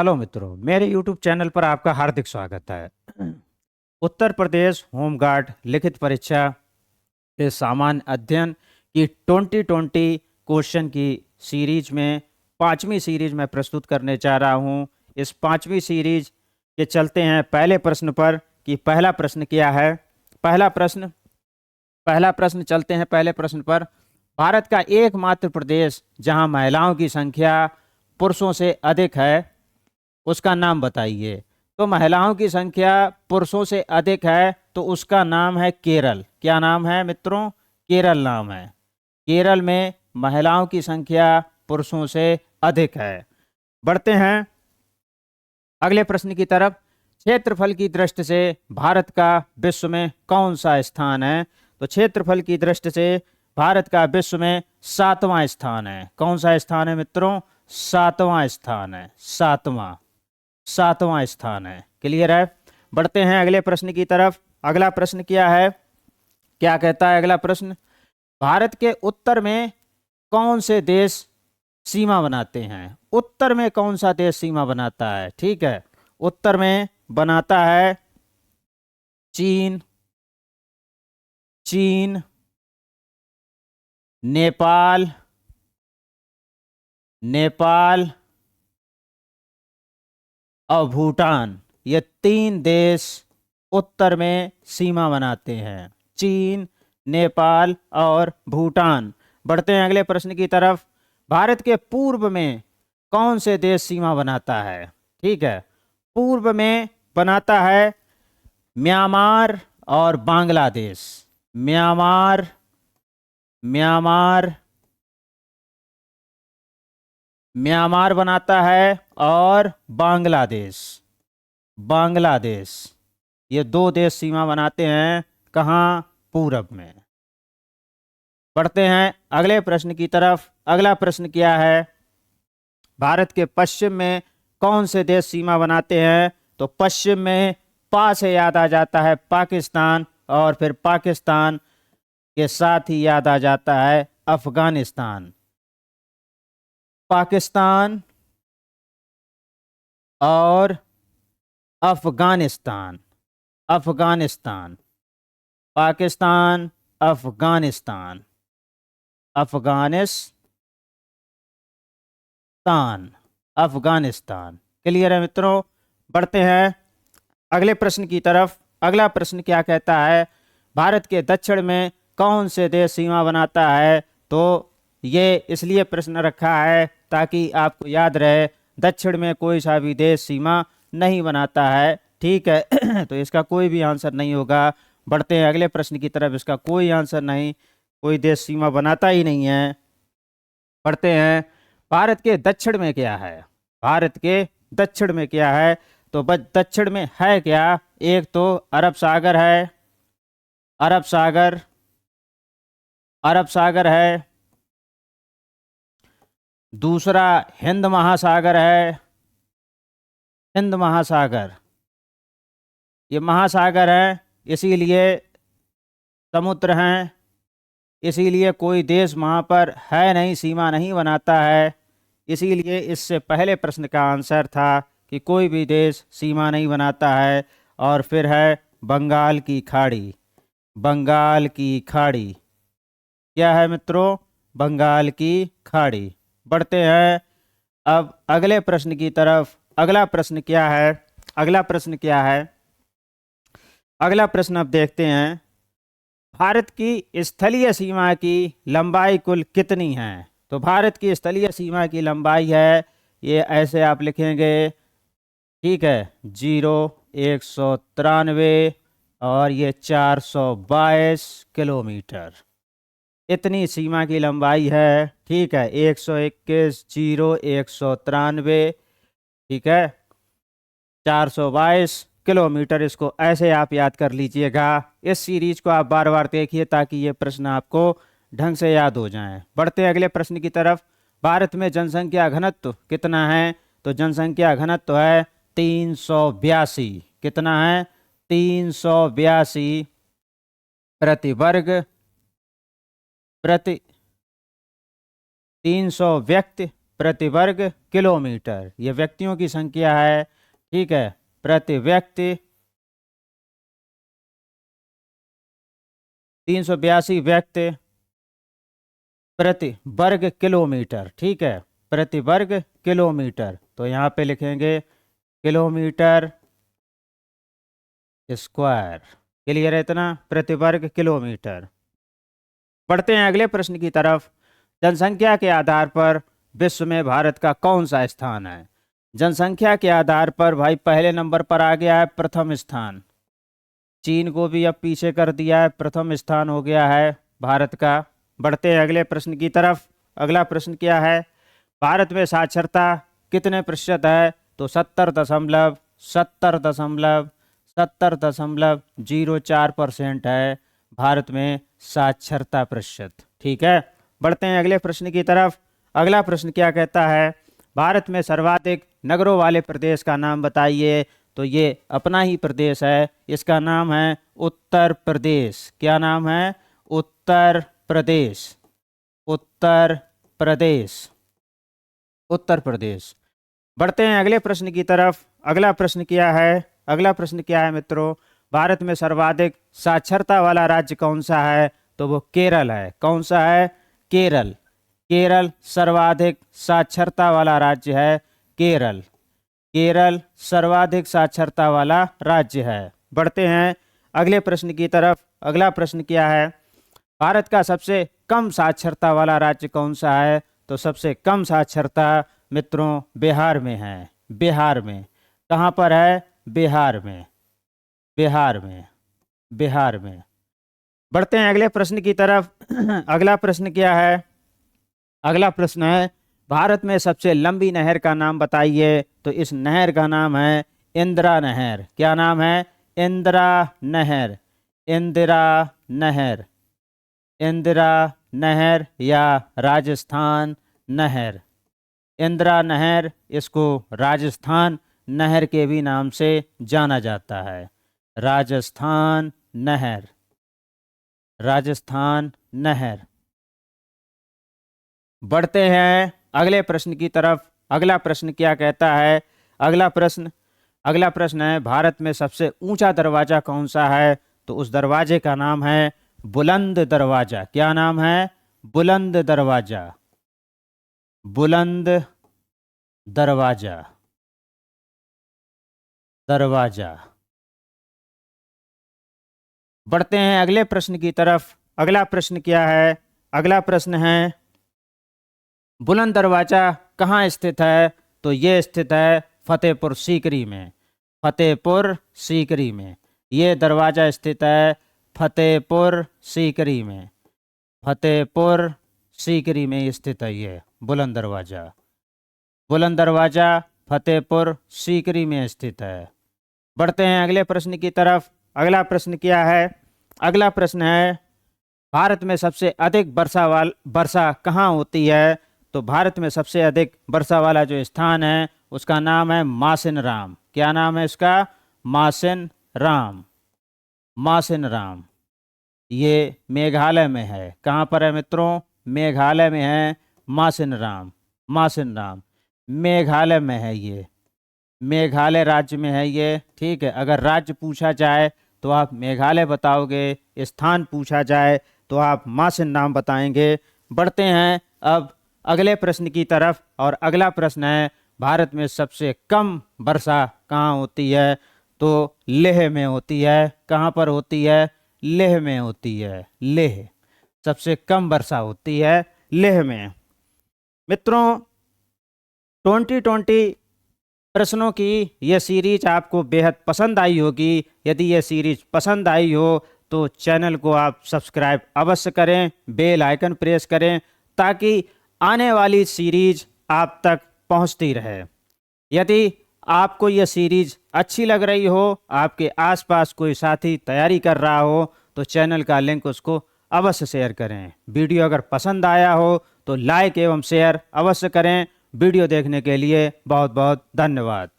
Hello मित्रों, मेरे YouTube channel पर आपका हार्दिक स्वागत है। उत्तर प्रदेश होमगार्ड लिखित परीक्षा के सामान्य अध्ययन की 2020 क्वेश्चन की सीरीज में पांचवी सीरीज में प्रस्तुत करने जा रहा हूं। इस पांचवी सीरीज के चलते हैं पहले प्रश्न पर कि पहला प्रश्न क्या है। पहला प्रश्न चलते हैं पहले प्रश्न पर। भारत का एकमात्र प्रदेश जहां महिलाओं की संख्या पुरुषों से अधिक है, उसका नाम बताइए। तो महिलाओं की संख्या पुरुषों से अधिक है तो उसका नाम है केरल। क्या नाम है मित्रों? केरल नाम है। केरल में महिलाओं की संख्या पुरुषों से अधिक है। बढ़ते हैं अगले प्रश्न की तरफ। क्षेत्रफल की दृष्टि से भारत का विश्व में कौन सा स्थान है? तो क्षेत्रफल की दृष्टि से भारत का विश्व में 7वां स्थान है। कौन सा स्थान है मित्रों? 7वां स्थान है। सातवां स्थान है। क्लियर है? बढ़ते हैं अगले प्रश्न की तरफ। अगला प्रश्न क्या है? क्या कहता है अगला प्रश्न? भारत के उत्तर में कौन से देश सीमा बनाते हैं? उत्तर में कौन सा देश सीमा बनाता है? ठीक है, उत्तर में बनाता है चीन, नेपाल, और भूटान। ये 3 देश उत्तर में सीमा बनाते हैं, चीन, नेपाल और भूटान। बढ़ते हैं अगले प्रश्न की तरफ। भारत के पूर्व में कौन से देश सीमा बनाता है? ठीक है, पूर्व में बनाता है म्यांमार और बांग्लादेश। म्यांमार म्यांमार म्यांमार बनाता है और बांग्लादेश। ये 2 देश सीमा बनाते हैं। कहाँ? पूरब में। बढ़ते हैं अगले प्रश्न की तरफ। अगला प्रश्न क्या है? भारत के पश्चिम में कौन से देश सीमा बनाते हैं? तो पश्चिम में पा से याद आ जाता है पाकिस्तान, और फिर पाकिस्तान के साथ ही याद आ जाता है अफगानिस्तान। पाकिस्तान और अफगानिस्तान। पाकिस्तान, अफगानिस्तान, अफगानिस्तान। क्लियर है मित्रों? बढ़ते हैं अगले प्रश्न की तरफ। अगला प्रश्न क्या कहता है? भारत के दक्षिण में कौन से देश सीमा बनाता है? तो ये इसलिए प्रश्न रखा है ताकि आपको याद रहे, दक्षिण में कोई सा भी देश सीमा नहीं बनाता है। ठीक है तो इसका कोई भी आंसर नहीं होगा। बढ़ते हैं अगले प्रश्न की तरफ। इसका कोई आंसर नहीं, कोई देश सीमा बनाता ही नहीं है। बढ़ते हैं, भारत के दक्षिण में क्या है? भारत के दक्षिण में क्या है? तो बस दक्षिण में है क्या? एक तो अरब सागर है, अरब सागर है। दूसरा हिंद महासागर है, हिंद महासागर। ये महासागर है, इसीलिए समुद्र हैं, इसीलिए कोई देश वहाँ पर है नहीं, सीमा नहीं बनाता है। इसीलिए इससे पहले प्रश्न का आंसर था कि कोई भी देश सीमा नहीं बनाता है। और फिर है बंगाल की खाड़ी। बंगाल की खाड़ी क्या है मित्रों? बंगाल की खाड़ी। बढ़ते हैं अब अगले प्रश्न की तरफ। अगला प्रश्न क्या है? अगला प्रश्न क्या है? अगला प्रश्न अब देखते हैं। भारत की स्थलीय सीमा की लंबाई कुल कितनी है? तो भारत की स्थलीय सीमा की लंबाई है, ये ऐसे आप लिखेंगे, ठीक है, 193 और ये 422 किलोमीटर। इतनी सीमा की लंबाई है। ठीक है, 121 193, ठीक है, 422 किलोमीटर। इसको ऐसे आप याद कर लीजिएगा। इस सीरीज को आप बार बार देखिए ताकि ये प्रश्न आपको ढंग से याद हो जाएं। बढ़ते हैं अगले प्रश्न की तरफ। भारत में जनसंख्या घनत्व कितना है? तो जनसंख्या घनत्व है 382। कितना है? 382 प्रति प्रति 300 व्यक्ति प्रति वर्ग किलोमीटर। ये व्यक्तियों की संख्या है, ठीक है, प्रति व्यक्ति 382 व्यक्ति प्रति वर्ग किलोमीटर, ठीक है, प्रति वर्ग किलोमीटर। तो यहाँ पे लिखेंगे किलोमीटर स्क्वायर। क्लियर है इतना? प्रति वर्ग किलोमीटर। बढ़ते हैं अगले प्रश्न की तरफ। जनसंख्या के आधार पर विश्व में भारत का कौन सा स्थान है? जनसंख्या के आधार पर भाई पहले नंबर पर आ गया है प्रथम स्थान। चीन को भी अब पीछे कर दिया है, प्रथम स्थान हो गया है भारत का। बढ़ते हैं अगले प्रश्न की तरफ। अगला प्रश्न क्या है? भारत में साक्षरता कितने प्रतिशत है? तो 70.04% है भारत में साक्षरता प्रतिशत, ठीक है। बढ़ते हैं अगले प्रश्न की तरफ। अगला प्रश्न क्या कहता है? भारत में सर्वाधिक नगरों वाले प्रदेश का नाम बताइए। तो ये अपना ही प्रदेश है, इसका नाम है उत्तर प्रदेश। क्या नाम है? उत्तर प्रदेश। उत्तर प्रदेश। उत्तर प्रदेश। बढ़ते हैं अगले प्रश्न की तरफ। अगला प्रश्न क्या है? अगला प्रश्न क्या है मित्रों? भारत में सर्वाधिक साक्षरता वाला राज्य कौन सा है? तो वो केरल है। कौन सा है? केरल। केरल सर्वाधिक साक्षरता वाला राज्य है। केरल। केरल सर्वाधिक साक्षरता वाला राज्य है। बढ़ते हैं अगले प्रश्न की तरफ। अगला प्रश्न क्या है? भारत का सबसे कम साक्षरता वाला राज्य कौन सा है? तो सबसे कम साक्षरता मित्रों बिहार में है। बिहार में। कहाँ पर है? बिहार में। बिहार में। बिहार में। बढ़ते हैं अगले प्रश्न की तरफ। अगला प्रश्न क्या है? अगला प्रश्न है भारत में सबसे लंबी नहर का नाम बताइए। तो इस नहर का नाम है इंदिरा नहर। क्या नाम है? इंदिरा नहर। इंदिरा नहर। इंदिरा नहर या राजस्थान नहर। इंदिरा नहर, इसको राजस्थान नहर के भी नाम से जाना जाता है। राजस्थान नहर। राजस्थान नहर। बढ़ते हैं अगले प्रश्न की तरफ। अगला प्रश्न क्या कहता है? अगला प्रश्न है भारत में सबसे ऊंचा दरवाजा कौन सा है? तो उस दरवाजे का नाम है बुलंद दरवाजा। क्या नाम है? बुलंद दरवाजा। बुलंद दरवाजा। दरवाजा। बढ़ते हैं अगले प्रश्न की तरफ। अगला प्रश्न क्या है? अगला प्रश्न है बुलंद दरवाजा कहाँ स्थित है? तो ये स्थित है फतेहपुर सीकरी में। फतेहपुर सीकरी में ये दरवाजा स्थित है। फतेहपुर सीकरी में। फतेहपुर सीकरी में स्थित है ये बुलंद दरवाजा। बुलंद दरवाजा फतेहपुर सीकरी में स्थित है। बढ़ते हैं अगले प्रश्न की तरफ। अगला प्रश्न क्या है? अगला प्रश्न है भारत में सबसे अधिक वर्षा कहाँ होती है? तो भारत में सबसे अधिक वर्षा वाला जो स्थान है उसका नाम है मासिन राम। क्या नाम है इसका? मासिन राम। मासिन राम। ये मेघालय में है। कहाँ पर है मित्रों? मेघालय में है मासिन राम। मासिन राम मेघालय में है। ये मेघालय राज्य में है ये, ठीक है। अगर राज्य पूछा जाए तो आप मेघालय बताओगे, स्थान पूछा जाए तो आप मासिन नाम बताएंगे। बढ़ते हैं अब अगले प्रश्न की तरफ। और अगला प्रश्न है भारत में सबसे कम वर्षा कहाँ होती है? तो लेह में होती है। कहाँ पर होती है? लेह में होती है। लेह। सबसे कम वर्षा होती है लेह में। मित्रों 2020 प्रश्नों की यह सीरीज आपको बेहद पसंद आई होगी। यदि यह सीरीज पसंद आई हो तो चैनल को आप सब्सक्राइब अवश्य करें, बेल आइकन प्रेस करें ताकि आने वाली सीरीज आप तक पहुंचती रहे। यदि आपको यह सीरीज अच्छी लग रही हो, आपके आसपास कोई साथी तैयारी कर रहा हो, तो चैनल का लिंक उसको अवश्य शेयर करें। वीडियो अगर पसंद आया हो तो लाइक एवं शेयर अवश्य करें। वीडियो देखने के लिए बहुत बहुत धन्यवाद।